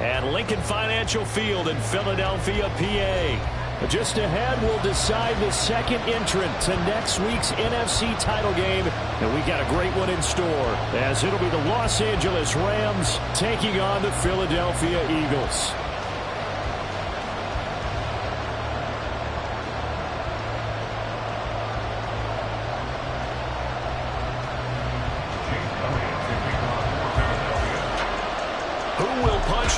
at Lincoln Financial Field in Philadelphia, PA. Just ahead, we'll decide the second entrant to next week's NFC title game. And we got a great one in store, as it'll be the Los Angeles Rams taking on the Philadelphia Eagles.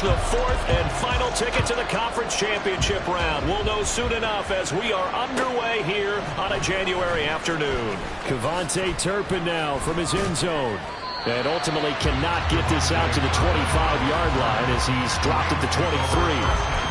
The fourth and final ticket to the conference championship round. We'll know soon enough as we are underway here on a January afternoon. KaVontae Turpin now from his end zone. And ultimately cannot get this out to the 25-yard line as he's dropped at the 23.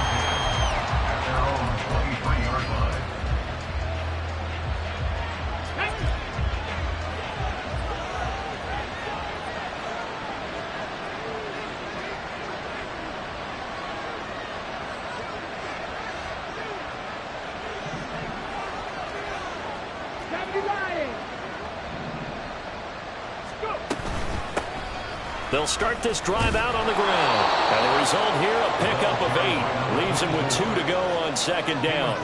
They'll start this drive out on the ground. And the result here, a pickup of 8. Leaves him with 2 to go on second down.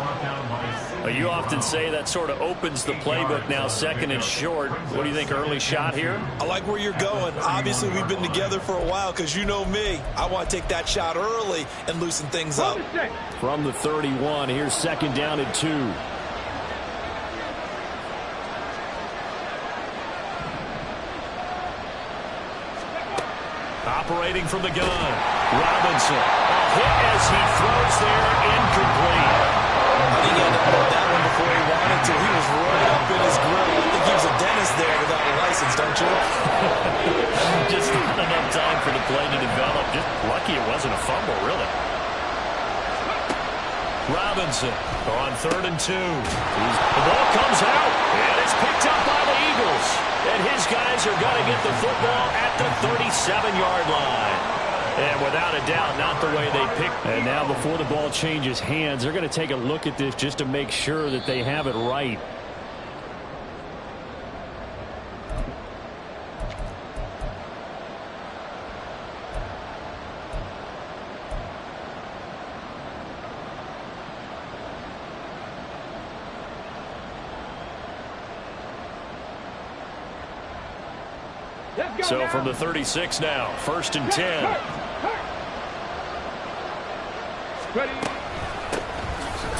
Well, you often say that sort of opens the playbook now, second and short. What do you think, early shot here? I like where you're going. Obviously, we've been together for a while because you know me. I want to take that shot early and loosen things up. From the 31, here's second down and 2. Operating from the gun, Robinson. A hit as he throws there, incomplete. I think he ended up that one before he wanted to. He was right up in his grill. I think he was a dentist there without a license, don't you? Just not enough time for the play to develop. Just lucky it wasn't a fumble, really. Robinson on 3rd and 2. The ball comes out, and it's picked up by the Eagles. And his guys are going to get the football at the 37-yard line. And without a doubt, not the way they picked. And now before the ball changes hands, they're going to take a look at this just to make sure that they have it right. So from the 36 now, 1st and 10.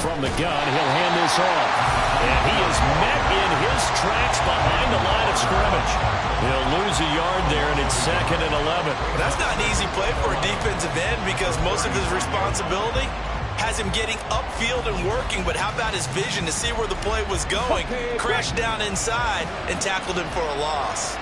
From the gun, he'll hand this off. And he is met in his tracks behind the line of scrimmage. He'll lose a yard there, and it's 2nd and 11. That's not an easy play for a defensive end because most of his responsibility has him getting upfield and working, but how about his vision to see where the play was going? Crashed down inside and tackled him for a loss.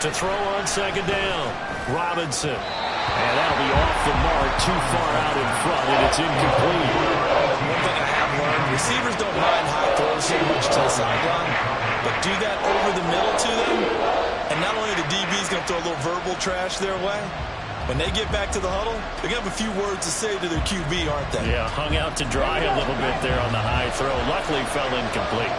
To throw on 2nd down, Robinson. And that'll be off the mark, too far out in front, and it's incomplete. One thing I have learned, receivers don't mind high throws so much to the sideline, but do that over the middle to them, and not only the DB's going to throw a little verbal trash their way, when they get back to the huddle, they're going to have a few words to say to their QB, aren't they? Yeah, hung out to dry a little bit there on the high throw. Luckily fell incomplete.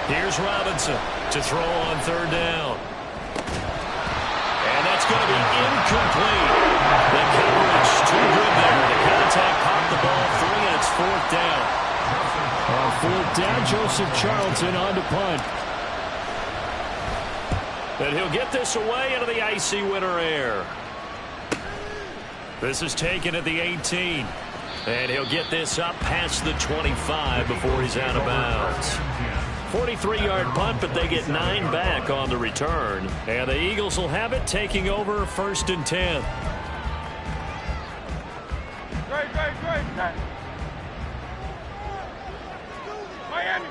Here's Robinson to throw on 3rd down. And that's going to be incomplete. The coverage too good there. The contact popped the ball free, and it's 4th down. On 4th down, Joseph Charlton on to punt. And he'll get this away into the icy winter air. This is taken at the 18. And he'll get this up past the 25 before he's out of bounds. 43-yard punt, but they get 9 back on the return. And the Eagles will have it, taking over 1st and 10. Miami.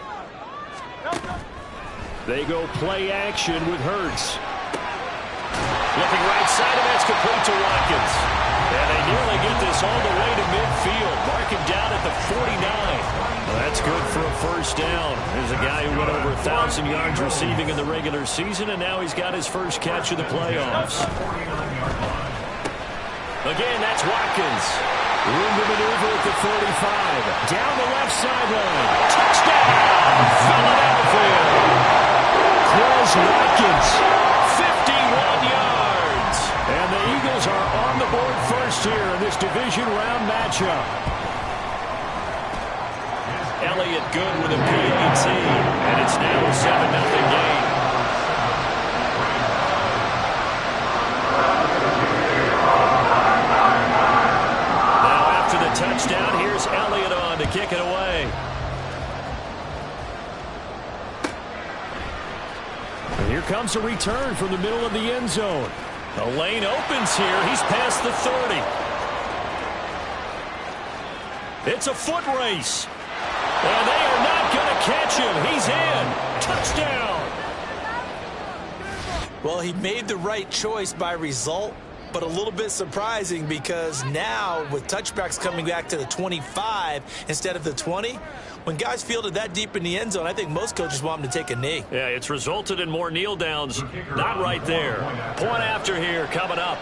They go play action with Hurts. Looking right side, and that's complete to Watkins. And they nearly get this all the way to midfield. Mark him down at the 49. Well, that's good for a 1st down. There's a guy who went over 1,000 yards receiving in the regular season, and now he's got his first catch of the playoffs. Again, that's Watkins. Room to maneuver at the 45. Down the left sideline. Touchdown, Philadelphia. Here's Watkins. 51 yards. And the Eagles are on the board first here in this division round matchup. Elliott good with a PAT, and it's now a 7-0 game. Now after the touchdown, here's Elliott on to kick it away. And here comes a return from the middle of the end zone. The lane opens here. He's past the 30. It's a foot race. And they are not going to catch him. He's in. Touchdown. Well, he made the right choice by result, but a little bit surprising because now with touchbacks coming back to the 25 instead of the 20, when guys fielded that deep in the end zone, I think most coaches want them to take a knee. Yeah, it's resulted in more kneel downs. Not right there. Point after here coming up.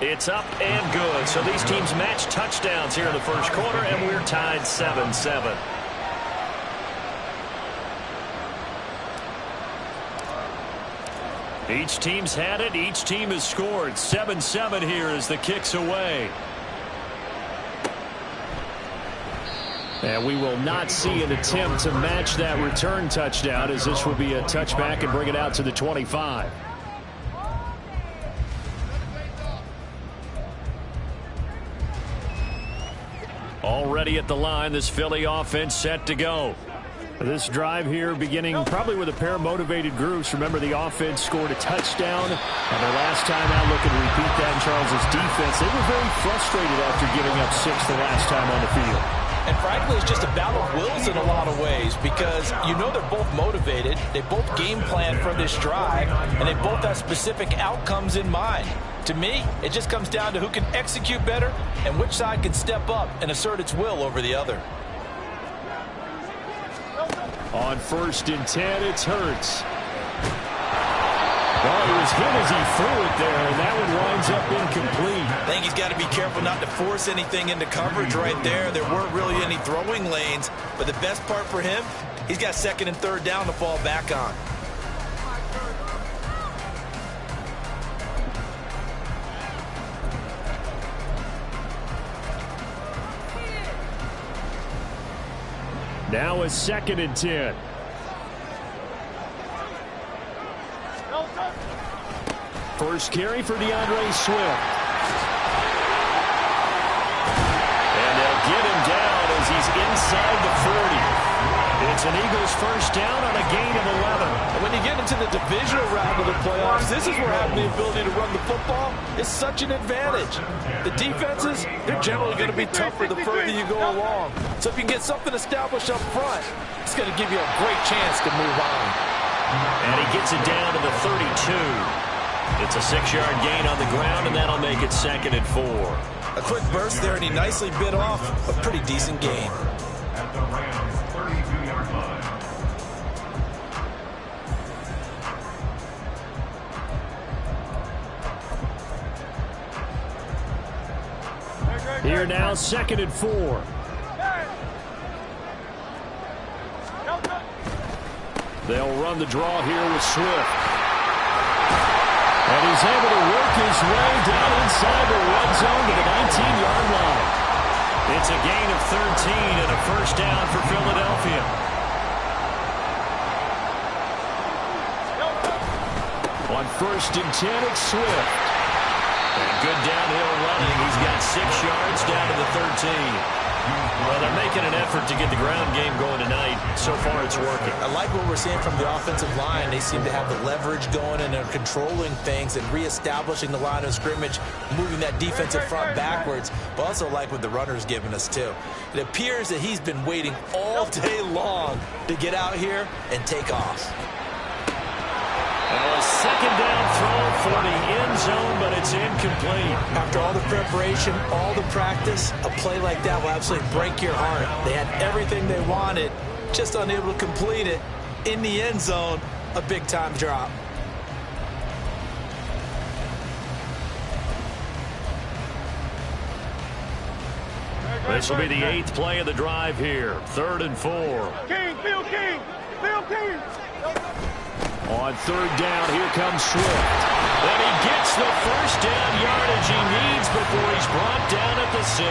It's up and good. So these teams match touchdowns here in the first quarter, and we're tied 7-7. Each team's had it. Each team has scored. 7-7 here as the kick's away. And we will not see an attempt to match that return touchdown, as this will be a touchback and bring it out to the 25. Already at the line, this Philly offense set to go. This drive here beginning probably with a pair of motivated groups. Remember, the offense scored a touchdown, and their last time out looking to repeat that in Charles' defense. They were very frustrated after giving up 6 the last time on the field. And frankly, it's just a battle of wills in a lot of ways because you know they're both motivated. They both game plan for this drive, and they both have specific outcomes in mind. To me, it just comes down to who can execute better and which side can step up and assert its will over the other. On 1st and 10, it's Hurts. Oh, he was hit as he threw it there, and that one winds up incomplete. I think he's got to be careful not to force anything into coverage right there. There weren't really any throwing lanes, but the best part for him, he's got 2nd and 3rd down to fall back on. Now a 2nd and 10. First carry for DeAndre Swift. And they'll get him down as he's inside the 40. It's an Eagles first down on a gain of 11. And when you get into the divisional round of the playoffs, this is where having the ability to run the football is such an advantage. The defenses, they're generally going to be tougher the further you go along. So if you can get something established up front, it's going to give you a great chance to move on. And he gets it down to the 32. It's a 6-yard gain on the ground, and that'll make it 2nd and 4. A quick burst there, and he nicely bit off a pretty decent gain. At the Rams' 32-yard line. Here now, 2nd and 4. They'll run the draw here with Swift. And he's able to work his way down inside the red zone to the 19-yard line. It's a gain of 13 and a first down for Philadelphia. On 1st and 10, it's Swift. And good downhill running. He's got 6 yards down to the 13. Well, they're making an effort to get the ground game going tonight. So far, it's working. I like what we're seeing from the offensive line. They seem to have the leverage going, and they're controlling things and reestablishing the line of scrimmage, moving that defensive front backwards. But also like what the runner's giving us, too. It appears that he's been waiting all day long to get out here and take off. Well, a 2nd down throw for the end zone, but it's incomplete. After all the preparation, all the practice, a play like that will absolutely break your heart. They had everything they wanted, just unable to complete it. In the end zone, a big-time drop. This will be the 8th play of the drive here. 3rd and 4. King, Phil King, Phil King. On 3rd down, here comes Swift. And he gets the first down yardage he needs before he's brought down at the 6.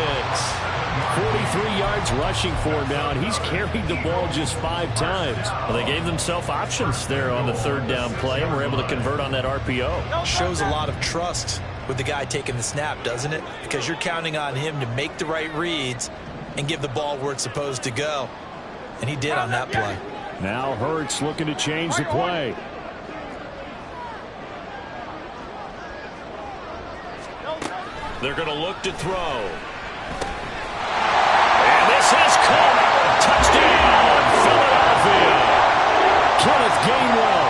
43 yards rushing for him now, and he's carried the ball just 5 times. Well, they gave themselves options there on the 3rd down play and were able to convert on that RPO. Shows a lot of trust with the guy taking the snap, doesn't it? Because you're counting on him to make the right reads and give the ball where it's supposed to go. And he did on that play. Now Hurts looking to change the play. They're going to look to throw. And this is caught. Touchdown, Philadelphia. Kenneth Gainwell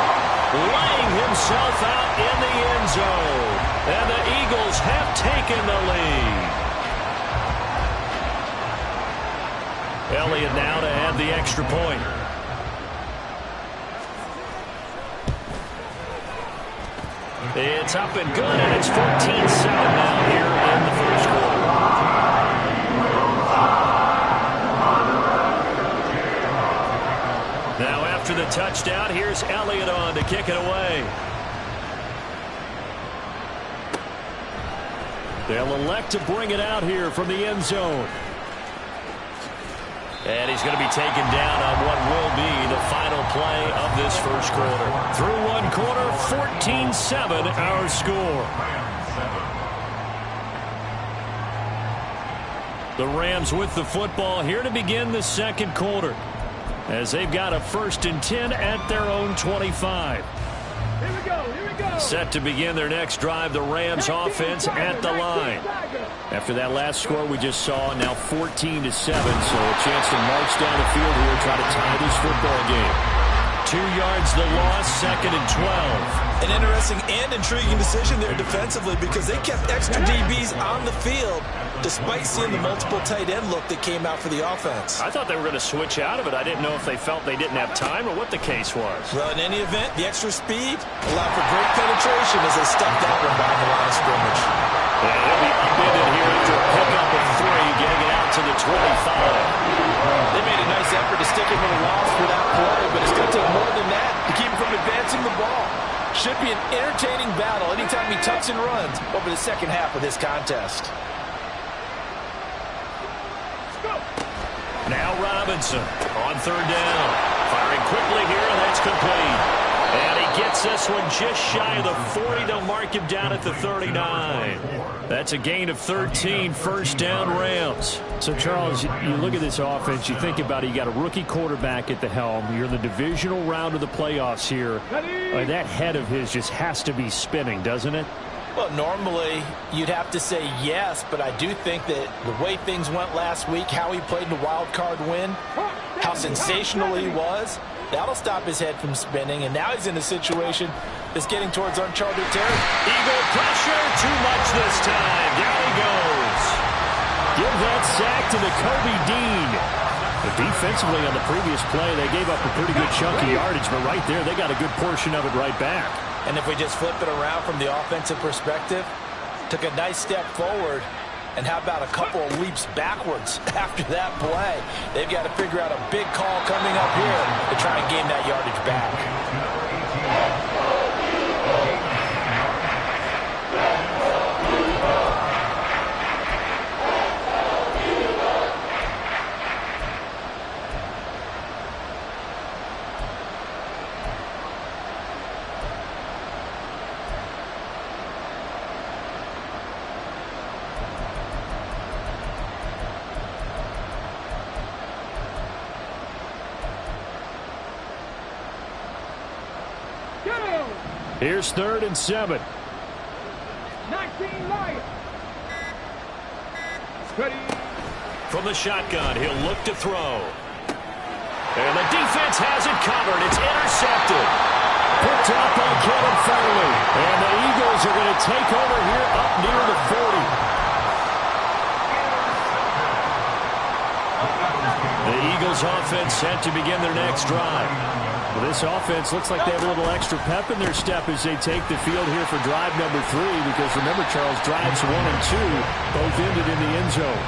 Laying himself out in the end zone. And the Eagles have taken the lead. Elliott now to add the extra point. It's up and good, and it's 14-7 now here in the first quarter. Now after the touchdown, here's Elliott on to kick it away. They'll elect to bring it out here from the end zone. And he's going to be taken down on what will be the final play of this first quarter. Through one quarter, 14-7 our score. The Rams with the football here to begin the second quarter, as they've got a 1st and 10 at their own 25. Here we go, here we go. Set to begin their next drive, the Rams offense at the line. After that last score we just saw, now 14-7, so a chance to march down the field here and try to tie this football game. 2 yards the loss, 2nd and 12. An interesting and intriguing decision there defensively because they kept extra DBs on the field despite seeing the multiple tight end look that came out for the offense. I thought they were going to switch out of it. I didn't know if they felt they didn't have time or what the case was. Well, in any event, the extra speed allowed for great penetration as they stuffed that one behind the line of scrimmage. And he'll be upended here after a pickup of 3, getting it out to the 25. They made a nice effort to stick him with a loss for that play, but it's going to take more than that to keep him from advancing the ball. Should be an entertaining battle anytime he tucks and runs over the second half of this contest. Now Robinson on 3rd down. Firing quickly here, and that's complete. And he gets this one just shy of the 40. They'll mark him down at the 39. That's a gain of 13, 1st down Rams. So, Charles, you look at this offense, you think about it, you got a rookie quarterback at the helm. You're in the divisional round of the playoffs here. That head of his just has to be spinning, doesn't it? Well, normally you'd have to say yes, but I do think that the way things went last week, how he played in the wild card win, how sensational he was, that'll stop his head from spinning, and now he's in a situation that's getting towards uncharted territory. Eagle pressure, too much this time. Down he goes. Give that sack to the Kobe Dean. But defensively on the previous play, they gave up a pretty good chunk of yardage, but right there, they got a good portion of it right back. And if we just flip it around from the offensive perspective, took a nice step forward, and how about a couple of leaps backwards after that play? They've got to figure out a big call coming up here to try and gain that yardage back. Here's 3rd and 7. 19 Lions. Ready. From the shotgun, he'll look to throw. And the defense has it covered. It's intercepted. Picked up by Kevin Farley. And the Eagles are going to take over here up near the 40. The Eagles offense set to begin their next drive. Well, this offense looks like they have a little extra pep in their step as they take the field here for drive number 3, because remember, Charles, drives 1 and 2 both ended in the end zone.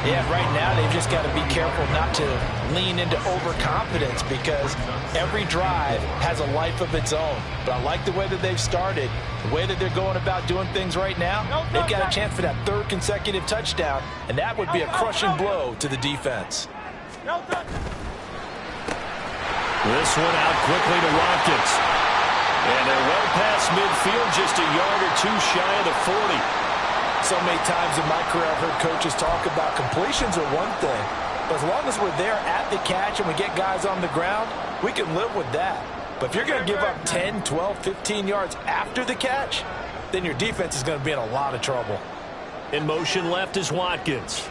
Yeah, right now they've just got to be careful not to lean into overconfidence, because every drive has a life of its own. But I like the way that they've started, the way that they're going about doing things right now. They've got a chance for that 3rd consecutive touchdown, and that would be a crushing blow to the defense. This one out quickly to Watkins. And they're well past midfield, just a yard or 2 shy of the 40. So many times in my career I've heard coaches talk about completions are one thing, but as long as we're there at the catch and we get guys on the ground, we can live with that. But if you're going to give up 10, 12, 15 yards after the catch, then your defense is going to be in a lot of trouble. In motion left is Watkins.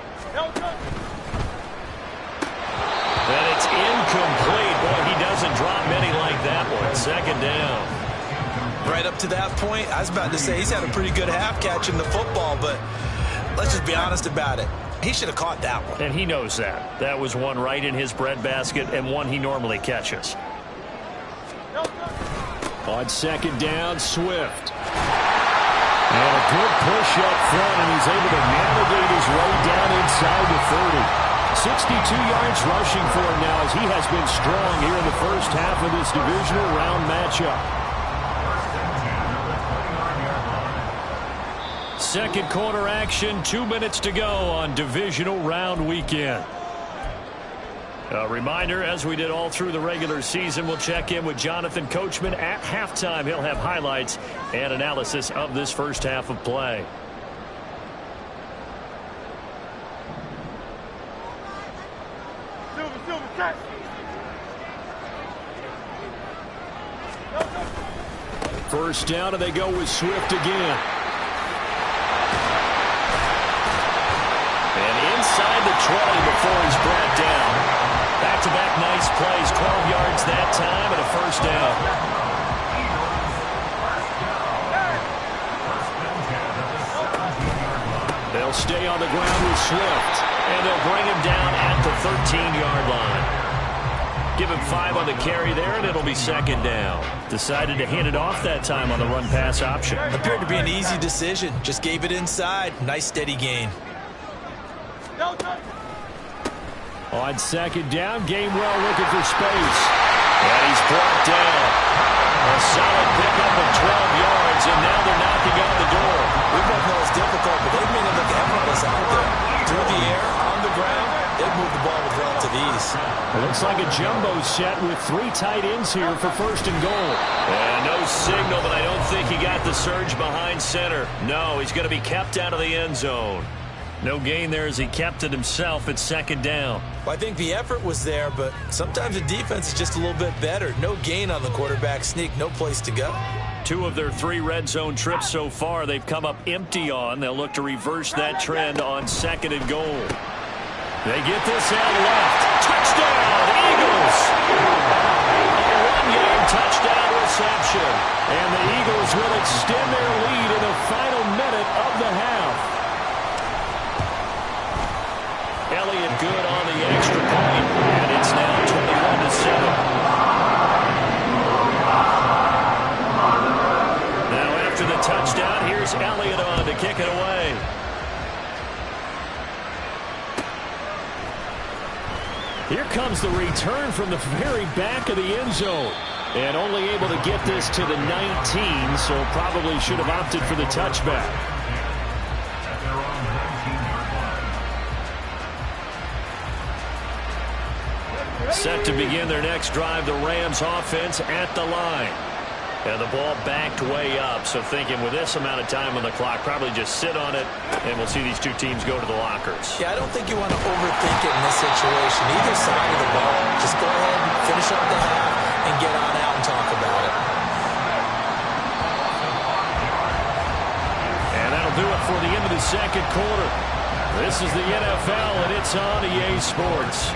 And it's incomplete. Boy, he doesn't drop many like that one. 2nd down. Right up to that point, I was about to say he's had a pretty good half catching the football, but let's just be honest about it. He should have caught that one. And he knows that. That was one right in his breadbasket and one he normally catches. On 2nd down, Swift. And a good push up front, and he's able to navigate his way down inside the 30. 62 yards rushing for him now, as he has been strong here in the first half of this divisional round matchup. 2nd quarter action, 2 minutes to go on divisional round weekend. A reminder, as we did all through the regular season, we'll check in with Jonathan Coachman at halftime. He'll have highlights and analysis of this first half of play. First down, and they go with Swift again. And inside the 20 before he's brought down. Back-to-back nice plays, 12 yards that time, and a first down. They'll stay on the ground with Swift, and they'll bring him down at the 13-yard line. Give him 5 on the carry there, and it'll be 2nd down. Decided to hand it off that time on the run-pass option. Appeared to be an easy decision. Just gave it inside. Nice, steady gain. On 2nd down, Gainwell looking for space. And he's brought down. A solid pickup of 12 yards, and now they're knocking on the door. We both know it's difficult, but they've made it look effortless out there. Through the air, on the ground, they've moved the ball with relative ease. It looks like a jumbo set with 3 tight ends here for 1st and goal. And no signal, but I don't think he got the surge behind center. No, he's going to be kept out of the end zone. No gain there as he kept it himself at 2nd down. Well, I think the effort was there, but sometimes the defense is just a little bit better. No gain on the quarterback sneak, no place to go. 2 of their 3 red zone trips so far they've come up empty on. They'll look to reverse that trend on 2nd and goal. They get this out left. Touchdown, Eagles! A 1-game touchdown reception. And the Eagles will extend their lead in the final minute of the half. Elliott good on the extra point, and it's now 21-7. Now after the touchdown, here's Elliott on to kick it away. Here comes the return from the very back of the end zone. And only able to get this to the 19, so probably should have opted for the touchback. Set to begin their next drive, the Rams offense at the line. And the ball backed way up, so thinking with this amount of time on the clock, probably just sit on it, and we'll see these 2 teams go to the lockers. Yeah, I don't think you want to overthink it in this situation. Either side of the ball, just go ahead and finish up the half and get on out and talk about it. And that'll do it for the end of the 2nd quarter. This is the NFL, and it's on EA Sports.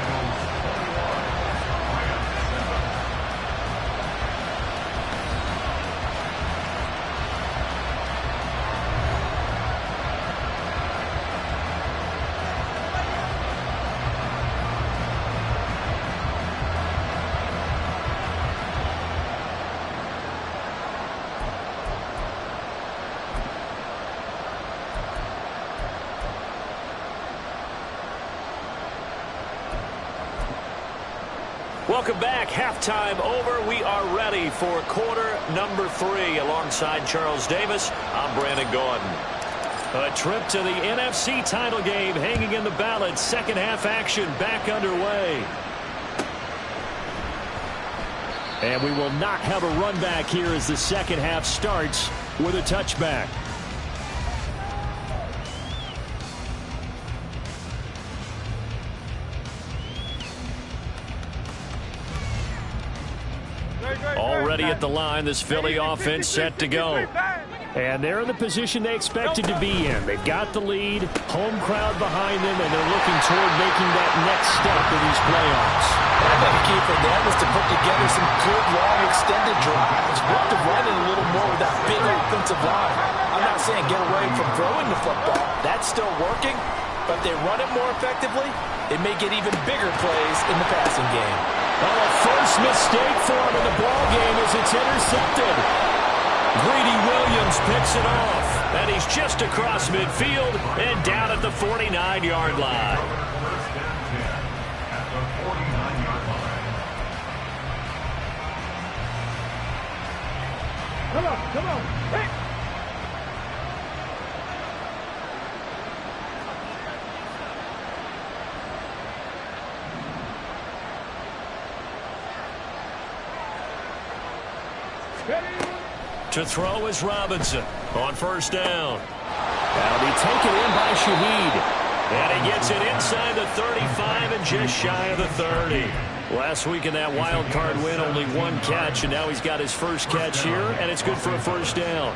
Welcome back. Halftime over. We are ready for quarter number 3. Alongside Charles Davis, I'm Brandon Gaudin. A trip to the NFC title game hanging in the balance. Second half action back underway. And we will not have a run back here as the second half starts with a touchback. Already at the line, this Philly offense set to go. And they're in the position they expected to be in. They've got the lead, home crowd behind them, and they're looking toward making that next step in these playoffs. I think the key for them is to put together some good, long, extended drives. Work the running a little more with that big offensive line. I'm not saying get away from throwing the football. That's still working. But if they run it more effectively, it may get even bigger plays in the passing game. Well, a first mistake for him in the ball game as it's intercepted. Greedy Williams picks it off. And he's just across midfield and down at the 49-yard line. Come on. Hey. To throw is Robinson on first down. That'll be taken in by Shaheed. And he gets it inside the 35 and just shy of the 30. Last week in that wild card win, only one catch, and now he's got his first catch here, and it's good for a first down.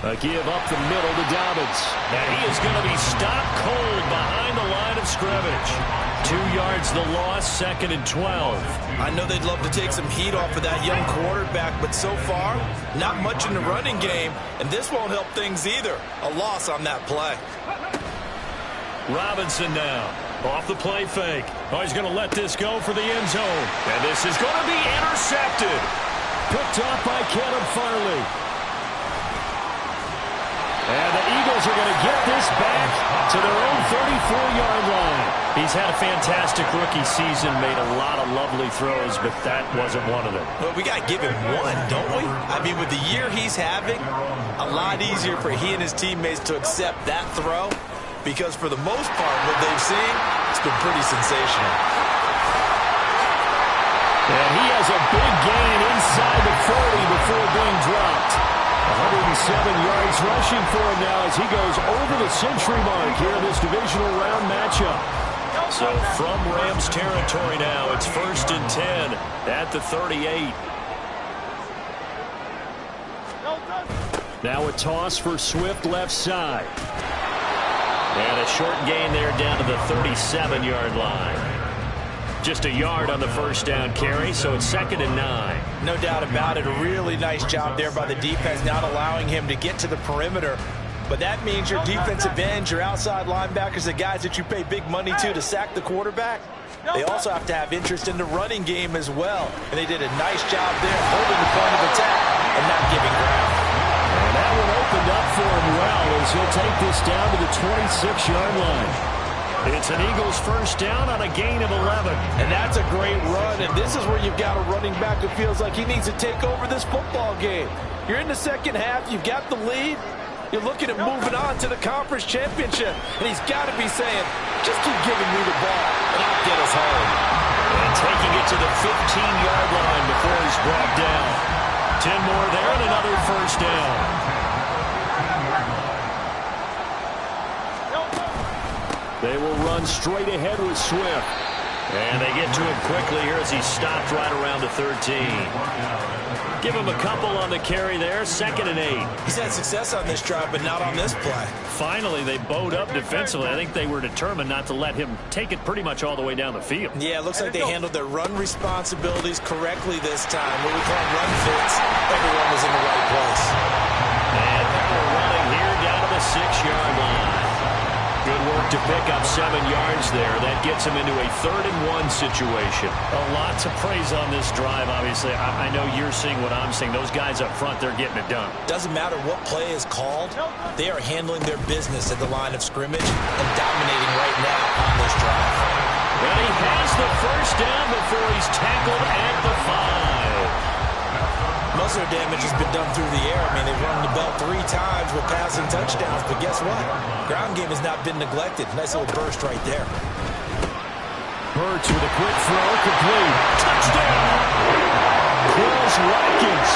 A give up the middle to Dobbins. And he is going to be stopped cold behind the line of scrimmage. 2 yards the loss, 2nd and 12. I know they'd love to take some heat off of that young quarterback, but so far, not much in the running game, and this won't help things either. A loss on that play. Robinson now, off the play fake. Oh, he's going to let this go for the end zone. And this is going to be intercepted. Picked off by Caleb Farley. And the Eagles are going to get this back to their own 34-yard line. He's had a fantastic rookie season, made a lot of lovely throws, but that wasn't one of them. Well, we got to give him one, don't we? I mean, with the year he's having, a lot easier for he and his teammates to accept that throw, because for the most part, what they've seen, it's been pretty sensational. And he has a big gain inside the 40 before being dropped. 107 yards rushing for him now as he goes over the century mark here in this divisional round matchup. So from Rams territory now, it's 1st and 10 at the 38. Now a toss for Swift left side. And a short gain there down to the 37-yard line. Just a yard on the first down carry, so it's 2nd and 9. No doubt about it. A really nice job there by the defense, not allowing him to get to the perimeter. But that means your defensive ends, your outside linebackers, the guys that you pay big money to sack the quarterback, they also have to have interest in the running game as well. And they did a nice job there holding the point of attack and not giving ground. And that one opened up for him well as he'll take this down to the 26-yard line. It's an Eagles first down on a gain of 11. And that's a great run, and this is where you've got a running back who feels like he needs to take over this football game. You're in the second half, you've got the lead, you're looking at moving on to the conference championship, and he's got to be saying, just keep giving me the ball, and I'll get us home. And taking it to the 15-yard line before he's brought down. 10 more there and another first down. They will run straight ahead with Swift. And they get to him quickly here as he stopped right around the 13. Give him a couple on the carry there, 2nd and 8. He's had success on this drive, but not on this play. Finally, they bowed up defensively. I think they were determined not to let him take it pretty much all the way down the field. Yeah, it looks like they handled their run responsibilities correctly this time. What we call run fits, everyone was in the right place. And now we're running here down to the 6-yard line. Good work to pick up 7 yards there. That gets him into a 3rd-and-1 situation. A lot to praise on this drive, obviously. I know you're seeing what I'm seeing. Those guys up front, they're getting it done. Doesn't matter what play is called. They are handling their business at the line of scrimmage and dominating right now on this drive. And he has the first down before he's tackled at the 5. Most of their damage has been done through the air. I mean, they've rung the bell 3 times with passing touchdowns, but guess what? Ground game has not been neglected. Nice little burst right there. Burch with a quick throw, complete. Touchdown! Quez Watkins,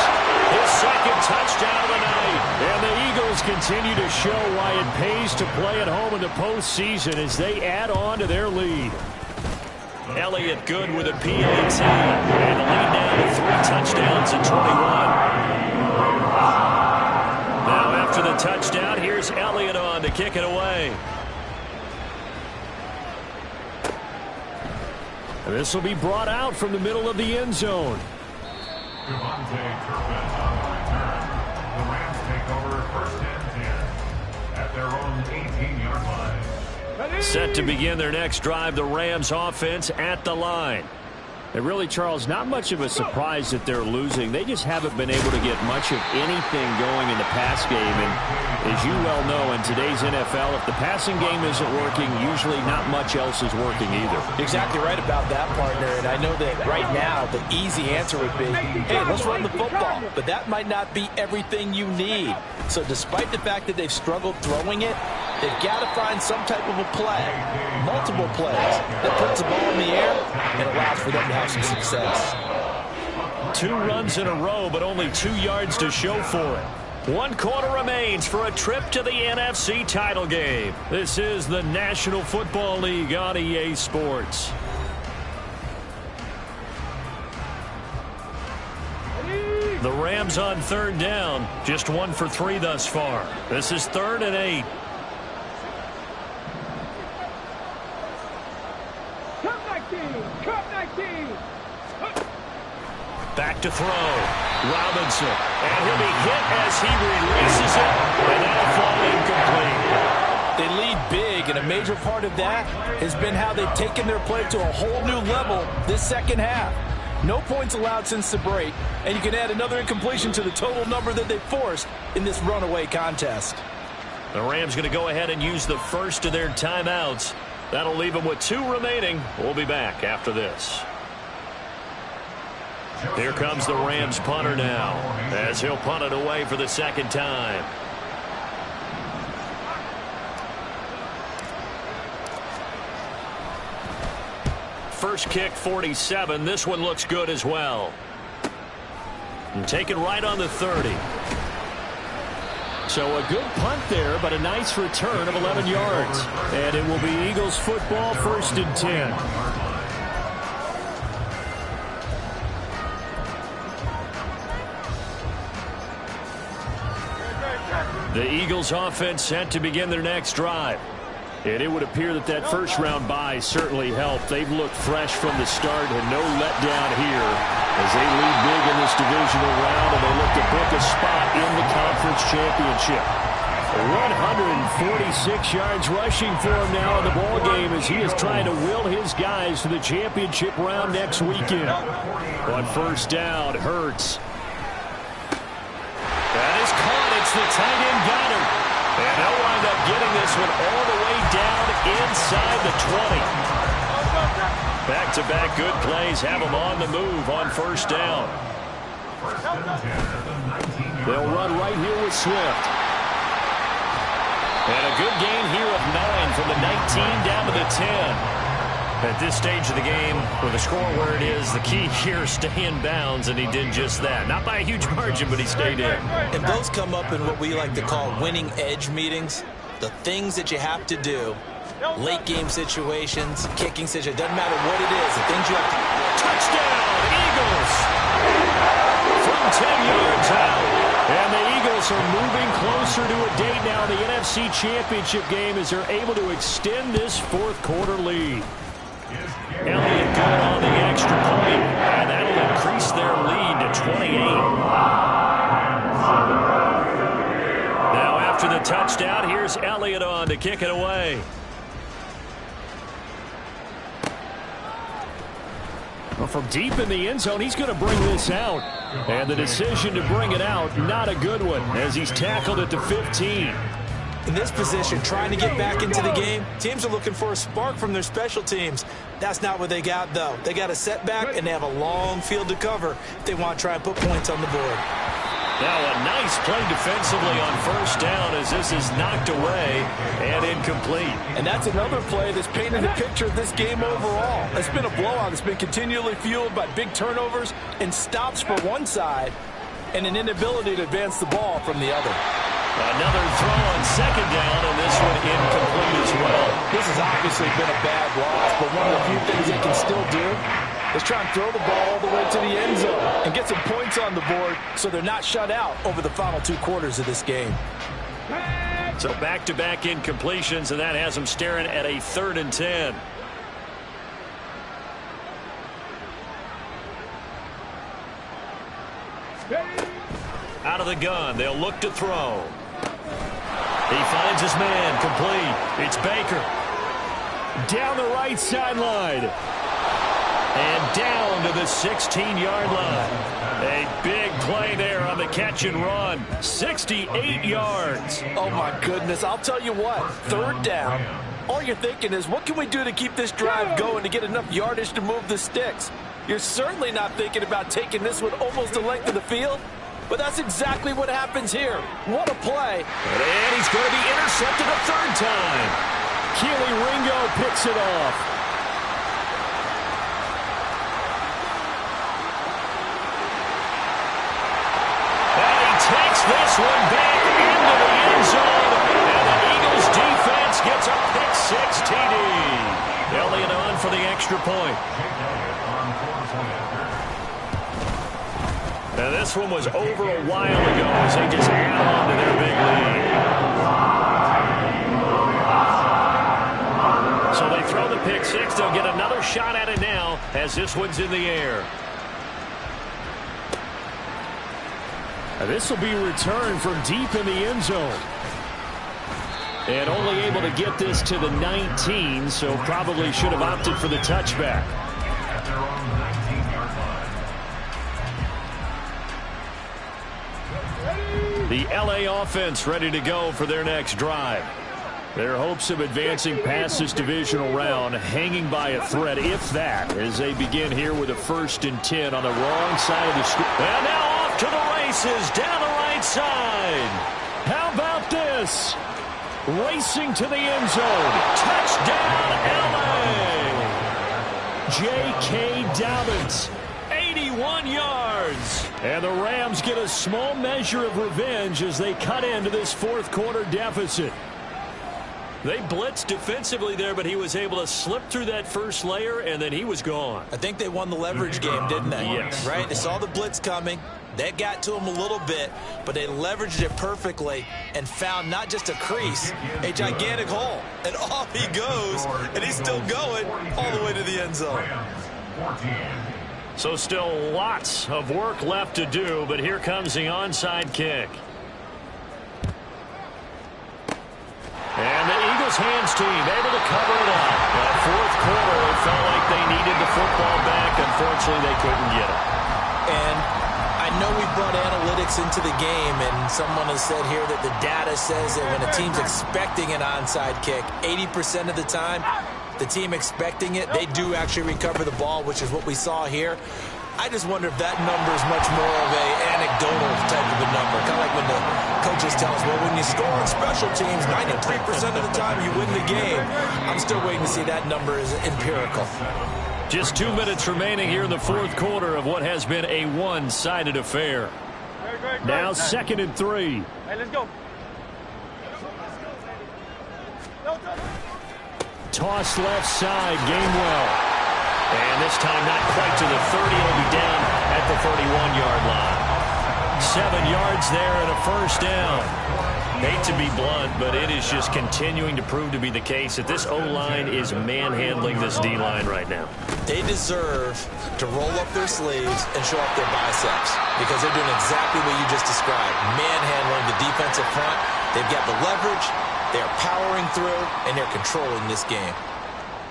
His 2nd touchdown of the night. and the Eagles continue to show why it pays to play at home in the postseason as they add on to their lead. Elliott good with a PAT. And the lead now to 3 touchdowns and 21. Now after the touchdown, here's Elliott on to kick it away. This will be brought out from the middle of the end zone. Devontae Turpin on the return. The Rams take over 1st and 10 at their own 18-yard line. Set to begin their next drive, the Rams offense at the line. And really, Charles, not much of a surprise that they're losing. They just haven't been able to get much of anything going in the pass game. And as you well know, in today's NFL, if the passing game isn't working, usually not much else is working either. Exactly right about that, partner. And I know that right now the easy answer would be, hey, let's run the football. But that might not be everything you need. So despite the fact that they've struggled throwing it, they've got to find some type of a play, multiple plays, that puts the ball in the air and allows for them to have some success. 2 runs in a row, but only 2 yards to show for it. 1 quarter remains for a trip to the NFC title game. This is the National Football League on EA Sports. The Rams on 3rd down, just 1 for 3 thus far. This is 3rd and 8. Back to throw. Robinson. And he'll be hit as he releases it. And that'll fall incomplete. They lead big, and a major part of that has been how they've taken their play to a whole new level this 2nd half. No points allowed since the break, and you can add another incompletion to the total number that they forced in this runaway contest. The Rams going to go ahead and use the first of their timeouts. That'll leave them with 2 remaining. We'll be back after this. Here comes the Rams punter now, as he'll punt it away for the 2nd time. First kick, 47. This one looks good as well. And taken right on the 30. So a good punt there, but a nice return of 11 yards. And it will be Eagles football, 1st and 10. The Eagles offense set to begin their next drive. And it would appear that that first-round bye certainly helped. They've looked fresh from the start and no letdown here as they lead big in this divisional round and they look to book a spot in the conference championship. 146 yards rushing for him now in the ballgame as he is trying to will his guys to the championship round next weekend. On 1st down, Hurts. That is caught. It's the tight end got him. And they'll wind up getting this one all the way down inside the 20. Back-to-back good plays have them on the move on 1st down. They'll run right here with Swift. And a good gain here of 9 from the 19 down to the 10. At this stage of the game, with the score where it is, the key here is stay in bounds, and he did just that. Not by a huge margin, but he stayed in. And those come up in what we like to call winning edge meetings. The things that you have to do, late game situations, kicking situations, doesn't matter what it is, the things you have to... Touchdown, Eagles! From 10 yards out. And the Eagles are moving closer to a date now in the NFC Championship game as they're able to extend this 4th quarter lead. Elliott good on the extra point, and that'll increase their lead to 28. Now after the touchdown, here's Elliott on to kick it away. Well, from deep in the end zone, he's going to bring this out. And the decision to bring it out, not a good one, as he's tackled at the 15. In this position, trying to get back into the game, teams are looking for a spark from their special teams. That's not what they got, though. They got a setback, and they have a long field to cover if they want to try and put points on the board. Now a nice play defensively on first down as this is knocked away and incomplete. And that's another play that's painted a picture of this game overall. It's been a blowout. It's been continually fueled by big turnovers and stops for one side and an inability to advance the ball from the other. Another throw on second down, and this one incomplete as well. This has obviously been a bad loss, but one of the few things they can still do is try and throw the ball all the way to the end zone and get some points on the board so they're not shut out over the final 2 quarters of this game. So back-to-back incompletions, and that has them staring at a 3rd and 10. Out of the gun, they'll look to throw. He finds his man, complete. It's Baker. Down the right sideline. And down to the 16-yard line. A big play there on the catch and run. 68 yards. Oh, my goodness. I'll tell you what, 3rd down. All you're thinking is, what can we do to keep this drive going to get enough yardage to move the sticks? You're certainly not thinking about taking this one almost the length of the field. But that's exactly what happens here. What a play. And he's going to be intercepted a 3rd time. Keely Ringo picks it off. And he takes this one back into the end zone. And the Eagles defense gets a pick-6 TD. Elliott on for the extra point. Now this one was over a while ago as they just add on to their big lead. So they throw the pick-6. They'll get another shot at it now as this one's in the air. This will be returned from deep in the end zone. And only able to get this to the 19, so probably should have opted for the touchback. At their own 19-yard line. The LA offense ready to go for their next drive. Their hopes of advancing past this divisional round hanging by a thread, if that, as they begin here with a 1st and 10 on the wrong side of the street. And now off to the races down the right side. How about this? Racing to the end zone. Touchdown, LA! J.K. Dobbins. 81 yards. And the Rams get a small measure of revenge as they cut into this 4th quarter deficit. They blitzed defensively there, but he was able to slip through that first layer, and then he was gone. I think they won the leverage game, didn't they? Yes. Right? They saw the blitz coming. That got to him a little bit, but they leveraged it perfectly and found not just a crease, a gigantic hole. And off he goes, and he's still going all the way to the end zone. So still lots of work left to do, but here comes the onside kick. And the Eagles hands team able to cover it up. That 4th quarter, it felt like they needed the football back. Unfortunately, they couldn't get it. And I know we brought analytics into the game, and someone has said here that the data says that when a team's expecting an onside kick, 80% of the time, the team expecting it, they do actually recover the ball, which is what we saw here. I just wonder if that number is much more of a anecdotal type of a number. Kind of like when the coaches tell us, well, when you score on special teams, 93% of the time you win the game. I'm still waiting to see that number is empirical. Just 2 minutes remaining here in the 4th quarter of what has been a one-sided affair. Now 2nd and 3. Hey, let's go. Toss left side, Gainwell. And this time not quite to the 30. It'll be down at the 31-yard line. 7 yards there and a 1st down. Hate to be blunt, but it is just continuing to prove to be the case that this O-line is manhandling this D-line right now. They deserve to roll up their sleeves and show off their biceps because they're doing exactly what you just described, manhandling the defensive front. They've got the leverage, they're powering through, and they're controlling this game.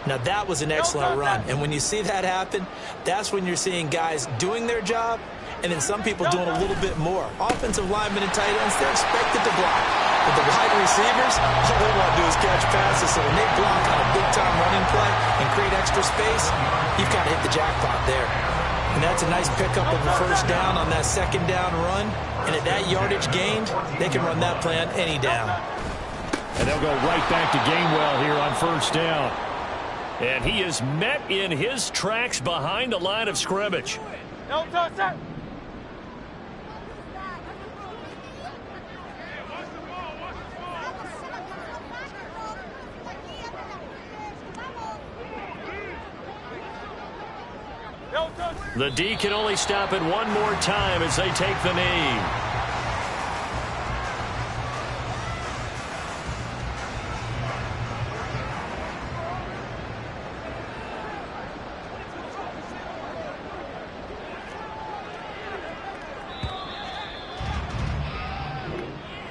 Now, that was an excellent run. And when you see that happen, that's when you're seeing guys doing their job and then some people doing a little bit more. Offensive linemen and tight ends, they're expected to block. But the wide receivers, all they want to do is catch passes. So when they block on a big-time running play and create extra space, you've got to hit the jackpot there. And that's a nice pickup of a first down on that second down run. And at that yardage gained, they can run that play on any down. And they'll go right back to Gainwell here on first down. And he is met in his tracks behind the line of scrimmage. No touch that. The D can only stop it one more time as they take the knee.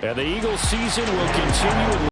And the Eagles season will continue.